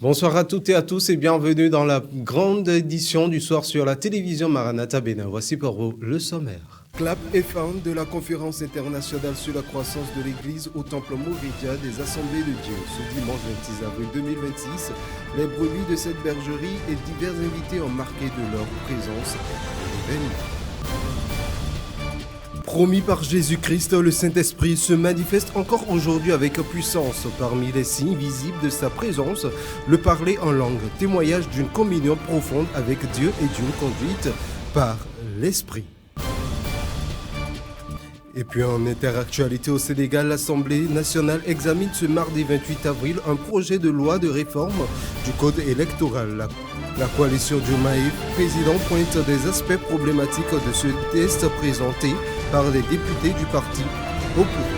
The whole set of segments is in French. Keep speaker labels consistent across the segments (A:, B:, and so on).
A: Bonsoir à toutes et à tous et bienvenue dans la grande édition du soir sur la télévision Maranatha Bénin. Voici pour vous le sommaire. Clap et fin de la conférence internationale sur la croissance de l'Église au Temple Mouridia des Assemblées de Dieu. Ce dimanche 26 avril 2026, les brebis de cette bergerie et divers invités ont marqué de leur présence à l'événement. Promis par Jésus-Christ, le Saint-Esprit se manifeste encore aujourd'hui avec puissance. Parmi les signes visibles de sa présence, le parler en langue, témoignage d'une communion profonde avec Dieu et d'une conduite par l'Esprit. Et puis en interactualité au Sénégal, l'Assemblée nationale examine ce mardi 28 avril un projet de loi de réforme du code électoral. La coalition Diomaye président pointe des aspects problématiques de ce texte présenté par les députés du parti au pouvoir.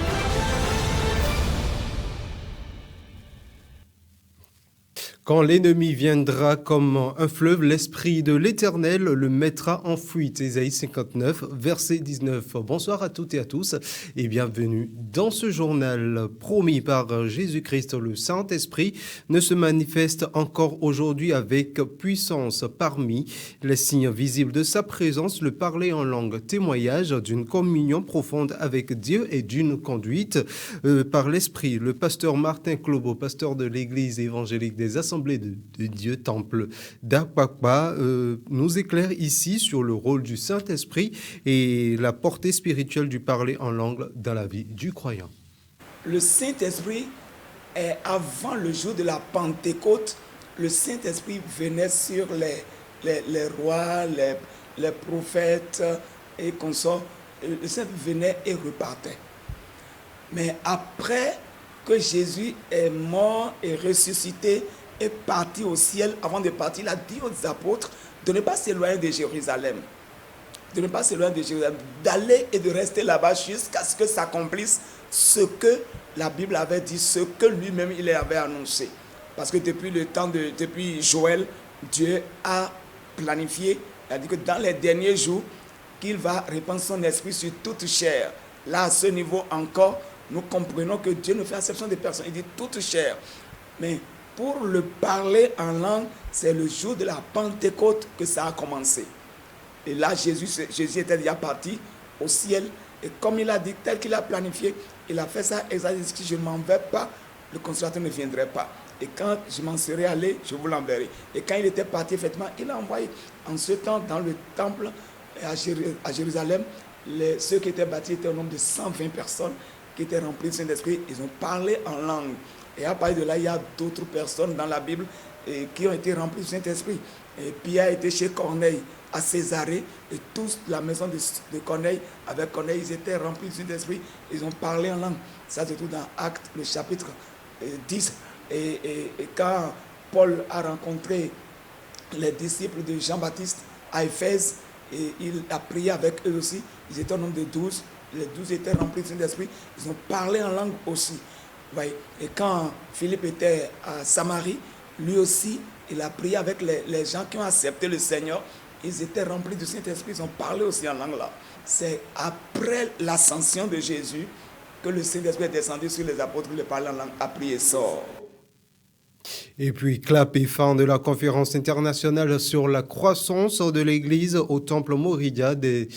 A: Quand l'ennemi viendra comme un fleuve, l'Esprit de l'Éternel le mettra en fuite. Ésaïe 59, verset 19. Bonsoir à toutes et à tous et bienvenue dans ce journal promis par Jésus-Christ. Le Saint-Esprit ne se manifeste encore aujourd'hui avec puissance. Parmi les signes visibles de sa présence, le parler en langue, témoignage d'une communion profonde avec Dieu et d'une conduite par l'Esprit. Le pasteur Martin Clobo, pasteur de l'Église évangélique des Assemblées de Dieu, Temple d'Apakpa, nous éclaire ici sur le rôle du Saint-Esprit et la portée spirituelle du parler en langue dans la vie du croyant.
B: Le Saint-Esprit est avant le jour de la Pentecôte. Le Saint-Esprit venait sur les rois, les prophètes et consorts. Le Saint-Esprit venait et repartait. Mais après que Jésus est mort et ressuscité, est parti au ciel, avant de partir, il a dit aux apôtres de ne pas s'éloigner de Jérusalem. De ne pas s'éloigner de Jérusalem, d'aller et de rester là-bas jusqu'à ce que s'accomplisse ce que la Bible avait dit, ce que lui-même il avait annoncé. Parce que depuis Joël, Dieu a planifié, il a dit que dans les derniers jours, qu'il va répandre son esprit sur toute chair. Là, à ce niveau encore, nous comprenons que Dieu ne fait exception de personne. Il dit toute chair. Mais pour le parler en langue, c'est le jour de la Pentecôte que ça a commencé. Et là, Jésus était déjà parti au ciel. Et comme il a dit, tel qu'il a planifié, il a fait ça exactement. Si je ne m'en vais pas, le consolateur ne viendrait pas. Et quand je m'en serai allé, je vous l'enverrai. Et quand il était parti, effectivement, il a envoyé. En ce temps, dans le temple à Jérusalem, ceux qui étaient bâtis étaient au nombre de 120 personnes qui étaient remplies du Saint-Esprit. Ils ont parlé en langue. Et à partir de là, il y a d'autres personnes dans la Bible qui ont été remplies du Saint-Esprit. Et Pierre était chez Corneille, à Césarée, et tous, la maison de Corneille, avec Corneille, ils étaient remplis du Saint-Esprit. Ils ont parlé en langue. Ça se trouve dans Actes, le chapitre 10. Et quand Paul a rencontré les disciples de Jean-Baptiste à Éphèse, et il a prié avec eux aussi. Ils étaient au nombre de 12. Les 12 étaient remplis du Saint-Esprit. Ils ont parlé en langue aussi. Et quand Philippe était à Samarie, lui aussi, il a prié avec les gens qui ont accepté le Seigneur. Ils étaient remplis du Saint-Esprit. Ils ont parlé aussi en langue là. C'est après l'ascension de Jésus que le Saint-Esprit est descendu sur les apôtres qui le parlaient en langue, a prié sort.
A: Et puis, clap et fin de la conférence internationale sur la croissance de l'Église au Temple Mouridia des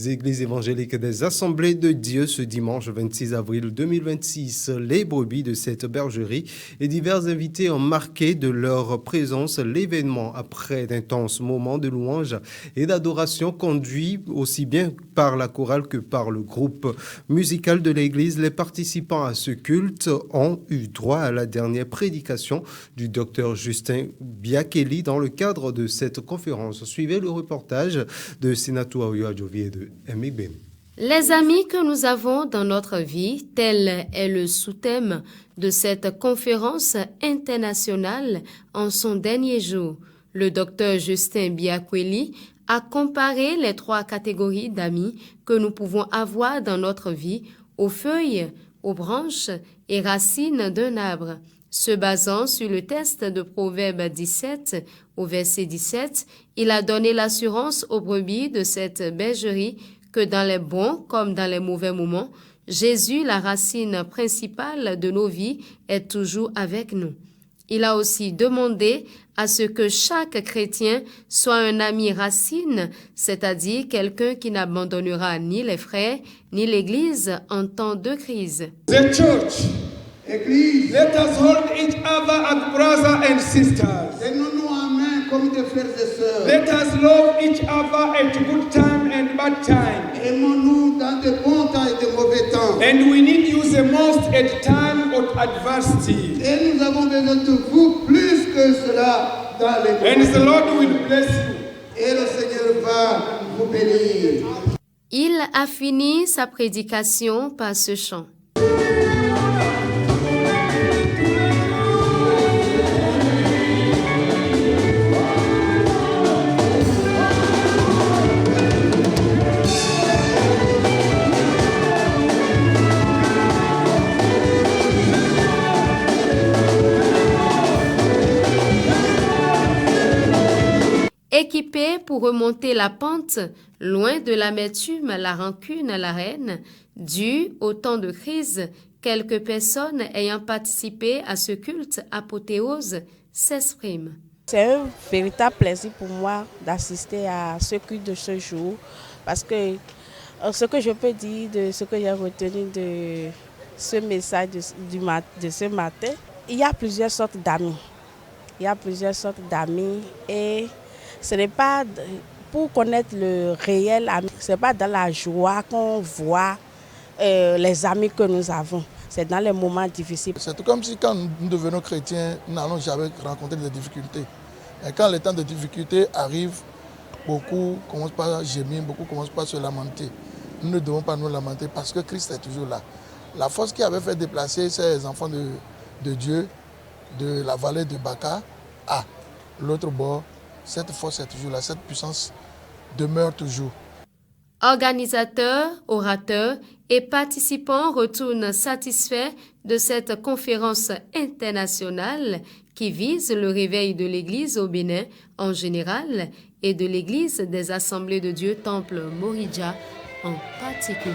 A: Églises évangéliques des Assemblées de Dieu ce dimanche 26 avril 2026. Les brebis de cette bergerie et divers invités ont marqué de leur présence l'événement après d'intenses moments de louange et d'adoration conduits aussi bien par la chorale que par le groupe musical de l'Église. Les participants à ce culte ont eu droit à la dernière prédication du docteur Justin Biakeli dans le cadre de cette conférence. Suivez le reportage de Senatou Aoyo-Adjovi et de Aimé Ben.
C: Les amis que nous avons dans notre vie, tel est le sous-thème de cette conférence internationale en son dernier jour. Le docteur Justin Biakeli a comparé les 3 catégories d'amis que nous pouvons avoir dans notre vie aux feuilles, aux branches et racines d'un arbre. Se basant sur le texte de Proverbe 17 au verset 17, il a donné l'assurance aux brebis de cette bergerie que dans les bons comme dans les mauvais moments, Jésus, la racine principale de nos vies, est toujours avec nous. Il a aussi demandé à ce que chaque chrétien soit un ami racine, c'est-à-dire quelqu'un qui n'abandonnera ni les frères ni l'Église en temps de crise.
D: The church,
E: Église,
D: let us hold each other as brothers and sisters.
E: tenons-nous en main comme des frères et sœurs.
D: Let us love each other at good time and bad time.
E: Aimons-nous dans de bons temps et de mauvais temps.
D: And we need you the most at time of adversity.
E: Et nous avons besoin de vous plus que cela dans les
D: And
E: mauvais
D: the
E: temps.
D: Lord will bless you.
E: Et le Seigneur va vous bénir.
C: Il a fini sa prédication par ce chant. Équipé pour remonter la pente, loin de l'amertume, la rancune, la haine, due au temps de crise, quelques personnes ayant participé à ce culte apothéose s'expriment.
F: C'est un véritable plaisir pour moi d'assister à ce culte de ce jour parce que ce que je peux dire de ce que j'ai retenu de ce message de ce matin, il y a plusieurs sortes d'amis. Il y a plusieurs sortes d'amis et ce n'est pas pour connaître le réel ami, ce n'est pas dans la joie qu'on voit les amis que nous avons. C'est dans les moments difficiles.
G: C'est comme si quand nous devenons chrétiens, nous n'allons jamais rencontrer des difficultés. Et quand les temps de difficulté arrivent, beaucoup commencent par gémir, beaucoup commencent par se lamenter. Nous ne devons pas nous lamenter parce que Christ est toujours là. La force qui avait fait déplacer ces enfants de Dieu de la vallée de Baca à l'autre bord, cette force est toujours là, cette puissance demeure toujours.
C: Organisateurs, orateurs et participants retournent satisfaits de cette conférence internationale qui vise le réveil de l'Église au Bénin en général et de l'Église des Assemblées de Dieu Temple Moridja en particulier.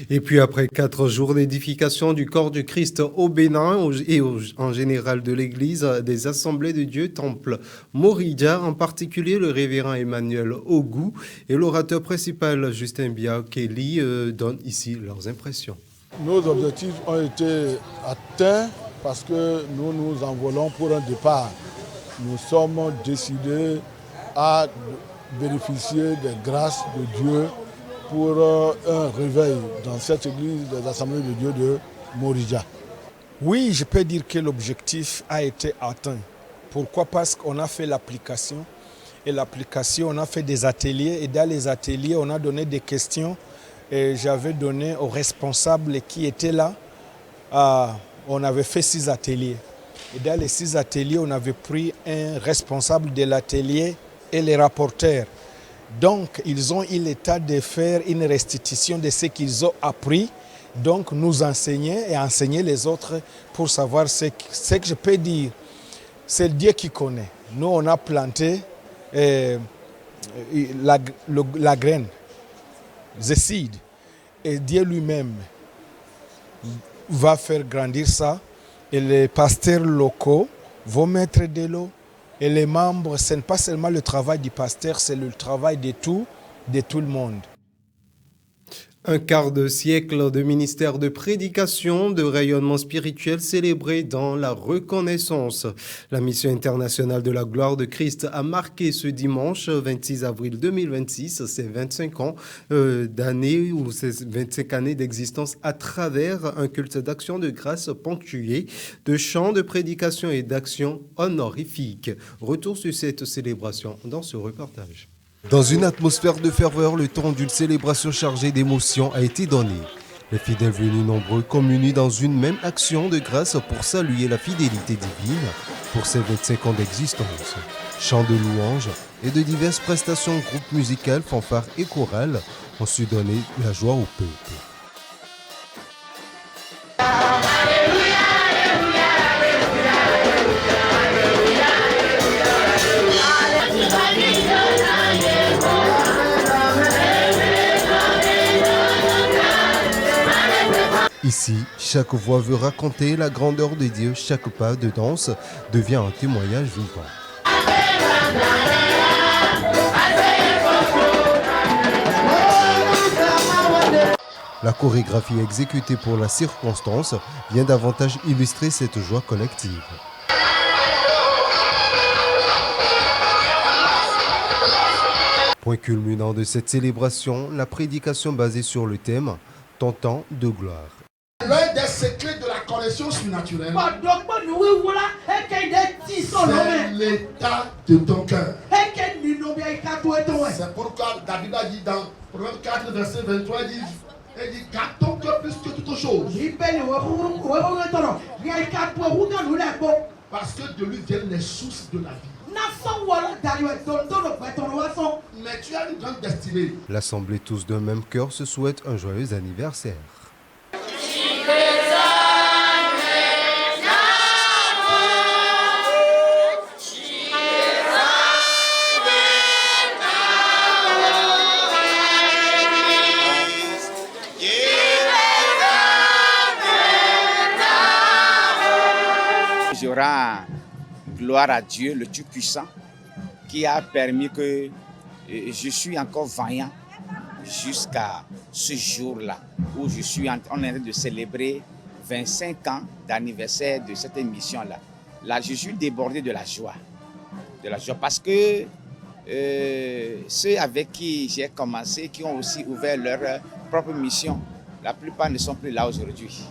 A: Et puis après 4 jours d'édification du corps du Christ au Bénin et en général de l'Église des Assemblées de Dieu Temple Moridja, en particulier le révérend Emmanuel Ogou et l'orateur principal Justin Biao-Kelly donnent ici leurs impressions.
G: Nos objectifs ont été atteints parce que nous nous envolons pour un départ. Nous sommes décidés à bénéficier des grâces de Dieu pour un réveil dans cette église des Assemblées de Dieu de Moridja.
H: Oui, je peux dire que l'objectif a été atteint. Pourquoi? Parce qu'on a fait l'application. Et l'application, on a fait des ateliers. Et dans les ateliers, on a donné des questions. Et j'avais donné aux responsables qui étaient là. On avait fait 6 ateliers. Et dans les 6 ateliers, on avait pris un responsable de l'atelier et les rapporteurs. Donc, ils ont eu l'état de faire une restitution de ce qu'ils ont appris. Donc, nous enseigner et enseigner les autres pour savoir ce que je peux dire. C'est Dieu qui connaît. Nous, on a planté la graine, the seed. Et Dieu lui-même va faire grandir ça. Et les pasteurs locaux vont mettre de l'eau. Et les membres, ce n'est pas seulement le travail du pasteur, c'est le travail de tout le monde.
A: Un quart de siècle de ministère de prédication, de rayonnement spirituel célébré dans la reconnaissance. La mission internationale de la gloire de Christ a marqué ce dimanche 26 avril 2026 ses 25 ans d'année ou ses 25 années d'existence à travers un culte d'action de grâce ponctué de chants de prédication et d'actions honorifiques. Retour sur cette célébration dans ce reportage.
I: Dans une atmosphère de ferveur, le temps d'une célébration chargée d'émotions a été donné. Les fidèles venus nombreux communient dans une même action de grâce pour saluer la fidélité divine pour ses 25 ans d'existence. Chants de louanges et de diverses prestations, groupes musicaux, fanfares et chorales ont su donner la joie au peuple. Ici, chaque voix veut raconter la grandeur de Dieu, chaque pas de danse devient un témoignage vivant. La chorégraphie exécutée pour la circonstance vient davantage illustrer cette joie collective. Point culminant de cette célébration, la prédication basée sur le thème « Ton temps de gloire ».
E: L'un des secrets de la connexion surnaturelle, c'est l'état de ton cœur. C'est pourquoi David a dit dans Proverbe 4, verset 23, il dit garde ton cœur plus que toute chose. Parce que de lui viennent les sources de la vie. Mais tu as une grande destinée.
I: L'assemblée tous d'un même cœur se souhaite un joyeux anniversaire.
J: Je rends gloire à Dieu, le Tout-Puissant, qui a permis que je suis encore vaillant jusqu'à ce jour-là, où on est en train de célébrer 25 ans d'anniversaire de cette émission-là. Là, je suis débordé de la joie parce que ceux avec qui j'ai commencé, qui ont aussi ouvert leur propre mission, la plupart ne sont plus là aujourd'hui.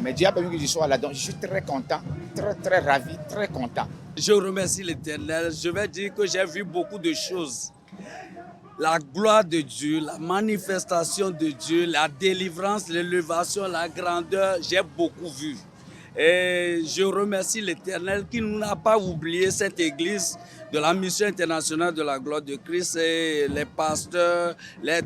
J: Mais Dieu a permis que je sois là, donc je suis très content, très ravi, très content.
K: Je remercie l'Éternel, je vais dire que j'ai vu beaucoup de choses. La gloire de Dieu, la manifestation de Dieu, la délivrance, l'élévation, la grandeur, j'ai beaucoup vu. Et je remercie l'Éternel qui ne nous a pas oublié cette église de la mission internationale de la gloire de Christ et les pasteurs,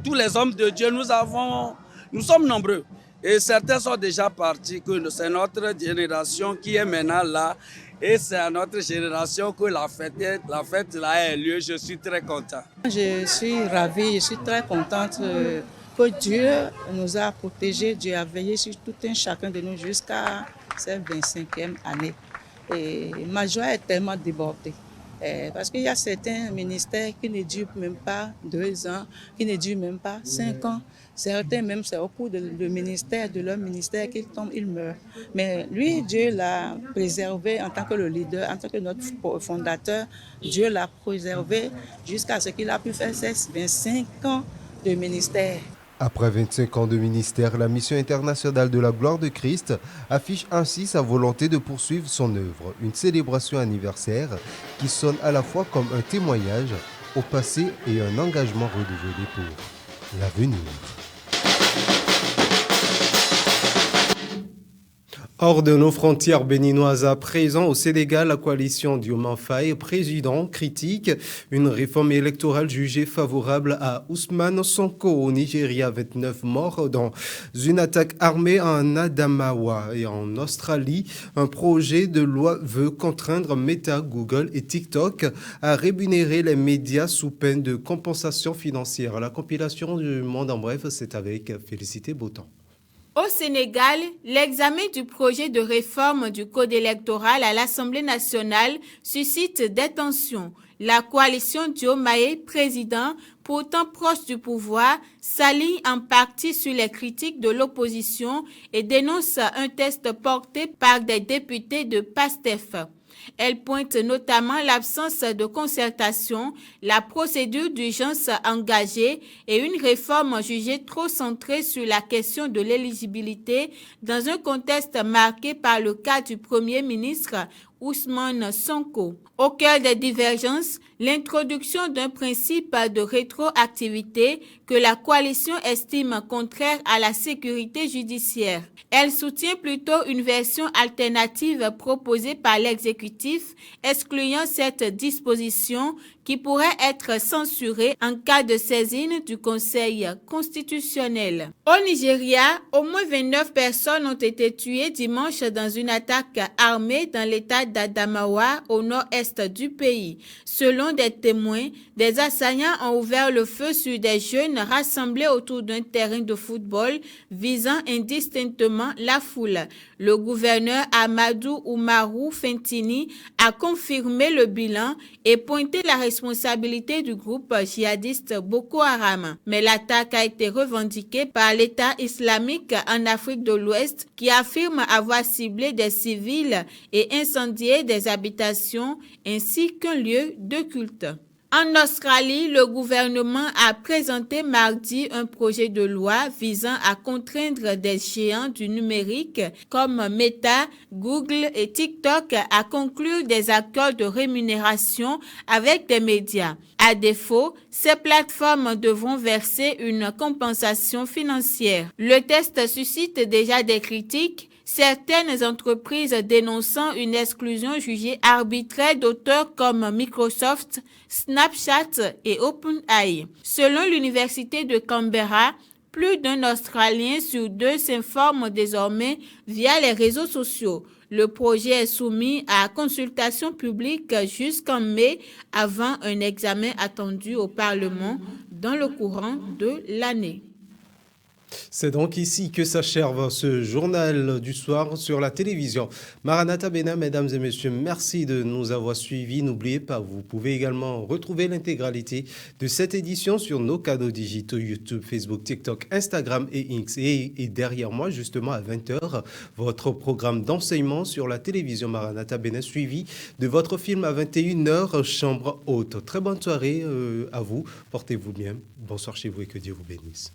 K: tous les hommes de Dieu, nous sommes nombreux. Et certains sont déjà partis, que c'est notre génération qui est maintenant là. Et c'est à notre génération que la fête là a lieu. Je suis très content.
L: Je suis ravie, je suis très contente que Dieu nous a protégés. Dieu a veillé sur tout un chacun de nous jusqu'à cette 25e année. Et ma joie est tellement débordée. Parce qu'il y a certains ministères qui ne durent même pas 2 ans, qui ne durent même pas 5 ans. Certains même, c'est au cours de leur ministère qu'ils tombent, ils meurent. Mais lui, Dieu l'a préservé en tant que le leader, en tant que notre fondateur. Dieu l'a préservé jusqu'à ce qu'il a pu faire ses 25 ans de ministère.
I: Après 25 ans de ministère, la mission internationale de la gloire de Christ affiche ainsi sa volonté de poursuivre son œuvre. Une célébration anniversaire qui sonne à la fois comme un témoignage au passé et un engagement renouvelé pour l'avenir.
A: Hors de nos frontières béninoises, à présent au Sénégal, la coalition Diomaye Faye, président, critique une réforme électorale jugée favorable à Ousmane Sonko. Au Nigeria, 29 morts dans une attaque armée en Adamawa. Et en Australie, un projet de loi veut contraindre Meta, Google et TikTok à rémunérer les médias sous peine de compensation financière. La compilation du Monde en bref, c'est avec Félicité Beautemps.
M: Au Sénégal, l'examen du projet de réforme du code électoral à l'Assemblée nationale suscite des tensions. La coalition Diomaye, président, pourtant proche du pouvoir, s'aligne en partie sur les critiques de l'opposition et dénonce un texte porté par des députés de PASTEF. Elle pointe notamment l'absence de concertation, la procédure d'urgence engagée et une réforme jugée trop centrée sur la question de l'éligibilité dans un contexte marqué par le cas du Premier ministre Ousmane Sonko. Au cœur des divergences, l'introduction d'un principe de rétroactivité que la coalition estime contraire à la sécurité judiciaire. Elle soutient plutôt une version alternative proposée par l'exécutif, excluant cette disposition qui pourrait être censurée en cas de saisine du Conseil constitutionnel. Au Nigeria, au moins 29 personnes ont été tuées dimanche dans une attaque armée dans l'État d'Adamawa, au nord-est du pays. Selon des témoins, des assaillants ont ouvert le feu sur des jeunes rassemblés autour d'un terrain de football, visant indistinctement la foule. Le gouverneur Amadou Oumarou Fentini a confirmé le bilan et pointé la responsabilité du groupe djihadiste Boko Haram. Mais l'attaque a été revendiquée par l'État islamique en Afrique de l'Ouest qui affirme avoir ciblé des civils et incendié des habitations ainsi qu'un lieu de culte. En Australie, le gouvernement a présenté mardi un projet de loi visant à contraindre des géants du numérique comme Meta, Google et TikTok à conclure des accords de rémunération avec des médias. À défaut, ces plateformes devront verser une compensation financière. Le test suscite déjà des critiques, certaines entreprises dénonçant une exclusion jugée arbitraire d'auteurs comme Microsoft, Snapchat et OpenAI. Selon l'université de Canberra, plus d'un Australien sur deux s'informe désormais via les réseaux sociaux. Le projet est soumis à consultation publique jusqu'en mai avant un examen attendu au Parlement dans le courant de l'année.
A: C'est donc ici que s'achève ce journal du soir sur la télévision. Maranatha Bénin, mesdames et messieurs, merci de nous avoir suivis. N'oubliez pas, vous pouvez également retrouver l'intégralité de cette édition sur nos canaux digitaux YouTube, Facebook, TikTok, Instagram et X. Et derrière moi, justement, à 20h, votre programme d'enseignement sur la télévision Maranatha Bénin, suivi de votre film à 21h, Chambre haute. Très bonne soirée à vous. Portez-vous bien. Bonsoir chez vous et que Dieu vous bénisse.